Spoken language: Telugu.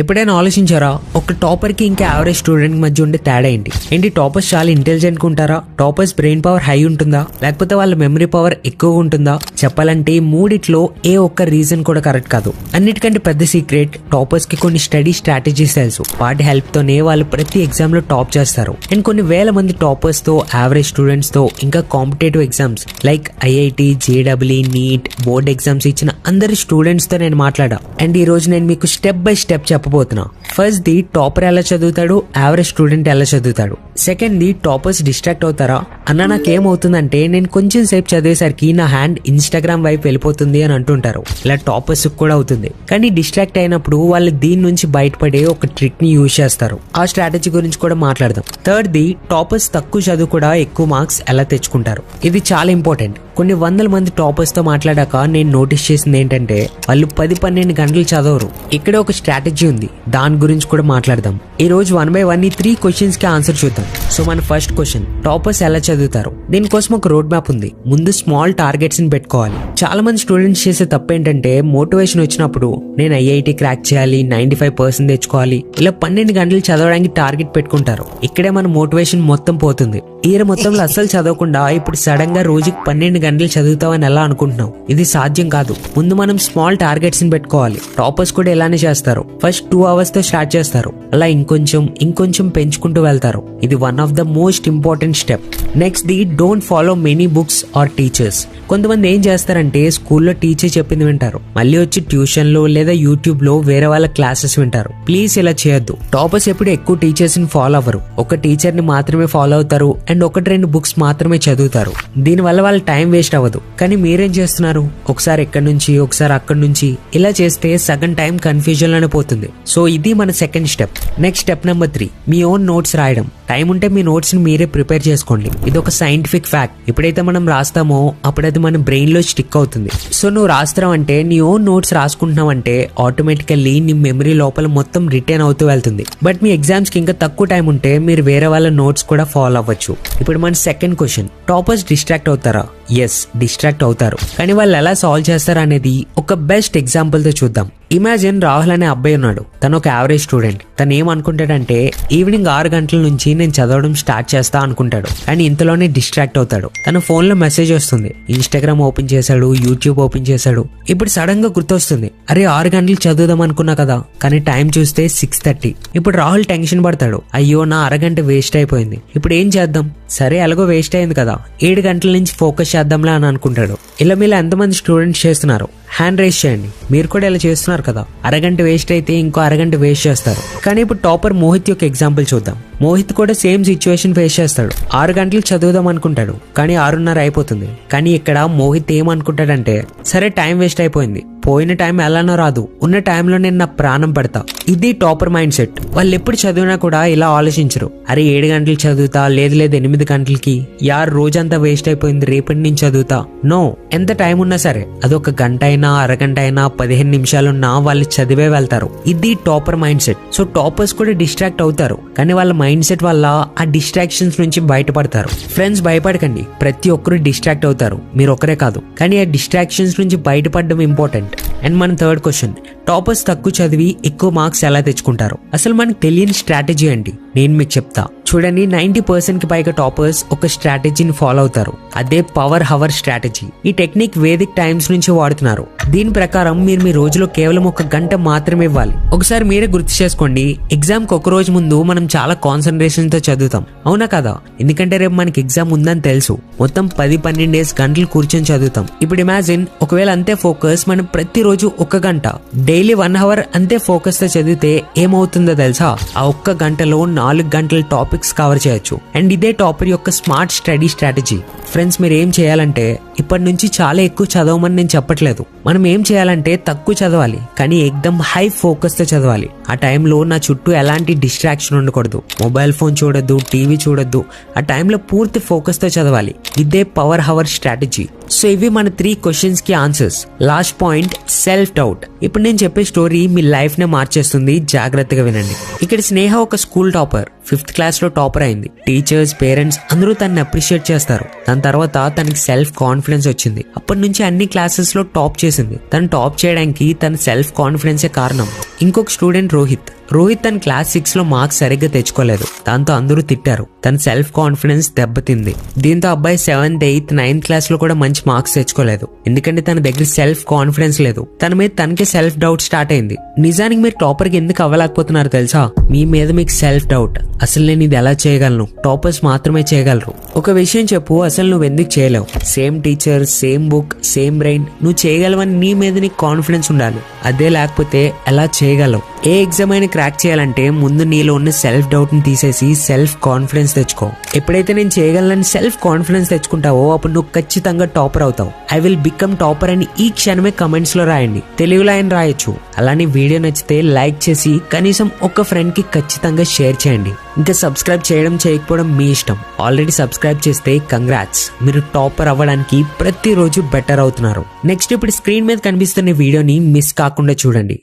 ఎప్పుడైనా ఆలోచించారా ఒక టాపర్ కి ఇంకా యావరేజ్ స్టూడెంట్ మధ్య ఉండే తేడా ఏంటి టాపర్స్ చాలా ఇంటెలిజెంట్ గా ఉంటారా? టాపర్స్ బ్రెయిన్ పవర్ హై ఉంటుందా, లేకపోతే వాళ్ళ మెమరీ పవర్ ఎక్కువ ఉంటుందా? చెప్పాలంటే మూడిట్లో ఏ ఒక్క రీజన్ కూడా కరెక్ట్ కాదు. అన్నిటికంటే పెద్ద సీక్రెట్, టాపర్స్ కి కొన్ని స్టడీ స్ట్రాటజీస్ తెలుసు. వాటి హెల్ప్ తోనే వాళ్ళు ప్రతి ఎగ్జామ్ లో టాప్ చేస్తారు. అండ్ కొన్ని వేల మంది టాపర్స్ తో, యావరేజ్ స్టూడెంట్స్ తో, ఇంకా competitive exams like IIT, JW, NEET, board exams ఇచ్చిన అందరి స్టూడెంట్స్ తో నేను మాట్లాడా. అండ్ ఈ రోజు నేను మీకు స్టెప్ బై స్టెప్ చెప్పబోతున్నా. ఫస్ట్ ది టాపర్ ఎలా చదువుతాడు, యావరేజ్ స్టూడెంట్ ఎలా చదువుతాడు. సెకండ్ ది టాపర్స్ డిస్ట్రాక్ట్ అవుతారా? అన్న నాకేమవుతుందంటే నేను కొంచెం సేపు చదివేసరికి నా హ్యాండ్ ఇన్స్టాగ్రామ్ వైపు వెళ్ళిపోతుంది అని అంటుంటారు. ఇలా టాపర్స్ కూడా అవుతుంది. కానీ డిస్ట్రాక్ట్ అయినప్పుడు వాళ్ళు దీని నుంచి బయటపడే ఒక ట్రిక్ ని యూజ్ చేస్తారు. ఆ స్ట్రాటజీ గురించి కూడా మాట్లాడదాం. థర్డ్ ది టాపర్స్ తక్కువ చదువు కూడా ఎక్కువ మార్క్స్ ఎలా తెచ్చుకుంటారు. ఇది చాలా ఇంపార్టెంట్. కొన్ని వందల మంది టాపర్స్ తో మాట్లాడాక నేను నోటీస్ చేసింది ఏంటంటే వాళ్ళు 10-12 గంటలు చదవరు. ఇక్కడ ఒక స్ట్రాటజీ ఉంది, దాని గురించి కూడా మాట్లాడదాం. ఈ రోజు 1 by 1 ఈ 3 క్వశ్చన్స్ కి ఆన్సర్ చూద్దాం. సో మన ఫస్ట్ క్వశ్చన్, టాపర్స్ ఎలా చదువుతారు? దీనికోసం ఒక రోడ్ మ్యాప్ ఉంది. ముందు స్మాల్ టార్గెట్స్ ని పెట్టుకోవాలి. చాలా మంది స్టూడెంట్స్ చేసే తప్పు ఏంటంటే మోటివేషన్ వచ్చినప్పుడు నేను ఐఐటి క్రాక్ చేయాలి, 95% తెచ్చుకోవాలి, ఇలా 12 గంటలు చదవడానికి టార్గెట్ పెట్టుకుంటారు. ఇక్కడే మన మోటివేషన్ మొత్తం పోతుంది. ఇయర్ మొత్తంలో అస్సలు చదవకుండా ఇప్పుడు సడన్ గా రోజుకి 12 గంటలు చదువుతామని ఎలా అనుకుంటున్నావు? ఇది సాధ్యం కాదు. ముందు మనం స్మాల్ టార్గెట్స్ ని పెట్టుకోవాలి. టాపర్స్ కూడా ఇలానే చేస్తారు. ఫస్ట్ 2 hours తో స్టార్ట్ చేస్తారు. అలా ఇంకొంచెం పెంచుకుంటూ వెళ్తారు. ఇది one of the most important step. Next the don't follow many books or teachers. కొంతమంది ఏం చేస్తారంటే స్కూల్లో టీచర్ చెప్పింది వింటారు, మళ్ళీ వచ్చి ట్యూషన్ లో లేదా యూట్యూబ్ లో వేరే వాళ్ళ క్లాసెస్ వింటారు. ప్లీజ్ ఇలా చేయొద్దు. టాపర్స్ ఎప్పుడు ఎక్కువ టీచర్స్ ని ఫాలో అవ్వరు. ఒక టీచర్ ని మాత్రమే ఫాలో అవుతారు అండ్ 1-2 బుక్స్ మాత్రమే చదువుతారు. దీనివల్ల వాళ్ళ టైం వేస్ట్ అవ్వదు. కానీ మీరేం చేస్తున్నారు? ఒకసారి ఎక్కడి నుంచి, ఒకసారి అక్కడి నుంచి, ఇలా చేస్తే సగం టైం కన్ఫ్యూజన్ లోనే పోతుంది. సో ఇది మన second step. Next step number 3, మీ ఓన్ నోట్స్ రాయడం. టైం ఉంటే మీ నోట్స్ ని మీరే ప్రిపేర్ చేసుకోండి. ఇది ఒక సైంటిఫిక్ ఫ్యాక్ట్. ఎప్పుడైతే మనం రాస్తామో అప్పుడు అది మన బ్రెయిన్ లో స్టిక్ అవుతుంది. సో నువ్వు రాస్తున్నావు అంటే, నీ ఓన్ నోట్స్ రాసుకుంటున్నావు అంటే ఆటోమేటికల్లీ నీ మెమరీ లోపల మొత్తం రిటైన్ అవుతూ వెళ్తుంది. బట్ మీ ఎగ్జామ్స్ కి ఇంకా తక్కువ టైం ఉంటే మీరు వేరే వాళ్ళ నోట్స్ కూడా ఫాలో అవ్వచ్చు. ఇప్పుడు మన సెకండ్ క్వశ్చన్, టాపర్స్ డిస్ట్రాక్ట్ అవుతారా? ఎస్, డిస్ట్రాక్ట్ అవుతారు. కానీ వాళ్ళు ఎలా సాల్వ్ చేస్తారు అనేది ఒక బెస్ట్ ఎగ్జాంపుల్ తో చూద్దాం. ఇమాజిన్ రాహుల్ అనే అబ్బాయి ఉన్నాడు. తను ఒక యావరేజ్ స్టూడెంట్. తను ఏమనుకుంటాడంటే ఈవినింగ్ 6 గంటల నుంచి నేను చదవడం స్టార్ట్ చేస్తా అనుకుంటాడు. కానీ ఇంతలోనే డిస్ట్రాక్ట్ అవుతాడు. తన ఫోన్ లో మెసేజ్ వస్తుంది. ఇన్స్టాగ్రామ్ ఓపెన్ చేశాడు, యూట్యూబ్ ఓపెన్ చేశాడు. ఇప్పుడు సడన్ గా గుర్తొస్తుంది, అరే 6 గంటలు చదువుదాం అనుకున్నా కదా. కానీ టైం చూస్తే 6:30. ఇప్పుడు రాహుల్ టెన్షన్ పడతాడు, అయ్యో నా అరగంట వేస్ట్ అయిపోయింది. ఇప్పుడు ఏం చేద్దాం? సరే ఎలాగో వేస్ట్ అయింది కదా, 7 గంటల నుంచి ఫోకస్ చేద్దాంలే అని అనుకుంటాడు. ఇలా మీరు ఎంతమంది స్టూడెంట్స్ చేస్తున్నారు? హ్యాండ్ రైజ్ చేయండి. మీరు కూడా ఇలా చేస్తున్నారు కదా. అరగంట వేస్ట్ అయితే ఇంకో అరగంట వేస్ట్ చేస్తారు. కానీ ఇప్పుడు టాపర్ మోహిత్ యొక్క ఎగ్జాంపుల్ చూద్దాం. మోహిత్ కూడా సేమ్ సిచ్యువేషన్ ఫేస్ చేస్తాడు. 6 గంటలు చదువుదాం అనుకుంటాడు, కానీ 6:30 అయిపోతుంది. కానీ ఇక్కడ మోహిత్ ఏమనుకుంటాడంటే, సరే టైం వేస్ట్ అయిపోయింది, పోయిన టైం ఎలానో రాదు, ఉన్న టైంలో నేను నా ప్రాణం పెడతా. ఇది టాపర్ మైండ్ సెట్. వాళ్ళు ఎప్పుడు చదివినా కూడా ఇలా ఆలోచించరు, అరే 7 గంటలు చదువుతా, లేదు 8 గంటలకి, యార్ రోజంతా వేస్ట్ అయిపోయింది, రేపటి నుంచి చదువుతా. నో, ఎంత టైం ఉన్నా సరే అదొక గంట అయినా, అరగంట అయినా, 15 నిమిషాలున్నా వాళ్ళు చదివే వెళ్తారు. ఇది topper mind set. So toppers కూడా డిస్ట్రాక్ట్ అవుతారు, కానీ వాళ్ళ మైండ్ సెట్ వల్ల ఆ డిస్ట్రాక్షన్స్ నుంచి బయటపడతారు. ఫ్రెండ్స్, భయపడకండి. ప్రతి ఒక్కరు డిస్ట్రాక్ట్ అవుతారు, మీరు ఒక్కరే కాదు. కానీ ఆ డిస్ట్రాక్షన్స్ నుంచి బయటపడడం ఇంపార్టెంట్. అండ్ మన థర్డ్ క్వశ్చన్, టాపర్స్ తక్కువ చదివి ఎక్కువ మార్క్స్ ఎలా తెచ్చుకుంటారు? అసలు మనకు తెలియని స్ట్రాటజీ ఏంటి? నేను మీకు చెప్తా. చూడండి, 90% కి పైగా టాపర్స్ ఒక స్ట్రాటజీని ఫాలో అవుతారు. అదే పవర్ హవర్ స్ట్రాటజీ. ఈ టెక్నిక్ వేదిక్ టైమ్స్ నుంచి వాడుతున్నారు. దీని ప్రకారం మీరు మీ రోజులో కేవలం 1 గంట మాత్రమే ఇవ్వాలి. ఒకసారి మీరే గుర్తు చేసుకోండి, ఎగ్జామ్ కి ఒక రోజు ముందు మనం చాలా కాన్సన్ట్రేషన్ తో చదువుతాం, అవునా కదా? ఎందుకంటే రేపు మనకి ఎగ్జామ్ ఉందని తెలుసు. మొత్తం 10-12 గంటలు కూర్చొని చదువుతాం. ఇప్పుడు ఇమాజిన్, ఒకవేళ అంతే ఫోకస్ మనం ప్రతిరోజు 1 గంట, డైలీ 1 hour అంతే ఫోకస్ తో చదివితే ఏమవుతుందో తెలుసా? ఆ 1 గంటలో 4 గంటల టాపిక్స్ కవర్ చేయొచ్చు. అండ్ ఇదే టాపర్ యొక్క స్మార్ట్ స్టడీ స్ట్రాటజీ. ఫ్రెండ్స్, మీరు ఏం చేయాలంటే, ఇప్పటి నుంచి చాలా ఎక్కువ చదవమని నేను చెప్పట్లేదు. మనం ఏం చేయాలంటే తక్కువ చదవాలి, కానీ ఎక్దమ్ హై ఫోకస్ తో చదవాలి. ఆ టైంలో నా చుట్టూ ఎలాంటి డిస్ట్రాక్షన్ ఉండకూడదు. మొబైల్ ఫోన్ చూడొద్దు, టీవీ చూడొద్దు. ఆ టైంలో పూర్తి ఫోకస్ తో చదవాలి. ఇదే పవర్ హవర్ స్ట్రాటజీ. సో ఇవి మన 3 క్వశ్చన్స్ కి answers. Last point, self doubt. ఇప్పుడు నేను చెప్పే స్టోరీ మీ లైఫ్ నే మార్చేస్తుంది. జాగ్రత్తగా వినండి. ఇక్కడ స్నేహ ఒక స్కూల్ టాపర్, 5th క్లాస్ లో టాపర్ అయింది. టీచర్స్, పేరెంట్స్ అందరూ తనని అప్రిషియేట్ చేస్తారు. తన తర్వాత తనకి సెల్ఫ్ కాన్ఫిడెన్స్ వచ్చింది. అప్పటి నుంచి అన్ని క్లాసెస్ లో టాప్ చేసింది. తను టాప్ చేయడానికి తన సెల్ఫ్ కాన్ఫిడెన్సే కారణం. ఇంకొక స్టూడెంట్ రోహిత్ తన క్లాస్ 6 లో మార్క్స్ సరిగ్గా తెచ్చుకోలేదు. దాంతో అందరూ తిట్టారు. తన సెల్ఫ్ కాన్ఫిడెన్స్ దెబ్బతింది. దీంతో అబ్బాయి 7th, 8th, 9th క్లాస్ లో కూడా మంచి మార్క్స్ తెచ్చుకోలేదు. ఎందుకంటే తన దగ్గర సెల్ఫ్ కాన్ఫిడెన్స్ లేదు. తన మీద తనకే సెల్ఫ్ డౌట్ స్టార్ట్ అయింది. నిజానికి మీరు టాపర్ కి ఎందుకు అవ్వలేకపోతున్నారు తెలుసా? మీ మీద మీకు సెల్ఫ్ డౌట్. అసలు నేను ఇది ఎలా చేయగలను? టాపర్స్ మాత్రమే చేయగలరు. ఒక విషయం చెప్పు, అసలు నువ్వు ఎందుకు చేయలేవు? Same teacher, same book, same brain. నువ్వు చేయగలవని నీ మీద నీకు కాన్ఫిడెన్స్ ఉండాలి. అదే లేకపోతే ఎలా చేయగలవు? ఏ ఎగ్జామ్ అయినా క్రాక్ చేయాలంటే ముందు నీలో ఉన్న సెల్ఫ్ డౌట్ ని తీసేసి సెల్ఫ్ కాన్ఫిడెన్స్ తెచ్చుకో. ఎప్పుడైతే నేను చేయగలనని సెల్ఫ్ కాన్ఫిడెన్స్ తెచ్చుకుంటావో అప్పుడు నువ్వు ఖచ్చితంగా టాపర్ అవుతావు. ఐ విల్ బికమ్ టాపర్ అని ఈ క్షణమే కమెంట్స్ లో రాయండి. తెలుగులో ఆయన రాయొచ్చు. అలానే వీడియో నచ్చితే లైక్ చేసి కనీసం ఒక ఫ్రెండ్ కి ఖచ్చితంగా షేర్ చేయండి. ఇంకా సబ్స్క్రైబ్ చేయడం చేయకపోవడం మీ ఇష్టం. ఆల్రెడీ సబ్స్క్రైబ్ చేస్తే కంగ్రాట్స్, మీరు టాపర్ అవ్వడానికి ప్రతిరోజు బెటర్ అవుతున్నారు. నెక్స్ట్ ఇప్పుడు స్క్రీన్ మీద కనిపిస్తున్న వీడియోని మిస్ కాకుండా చూడండి.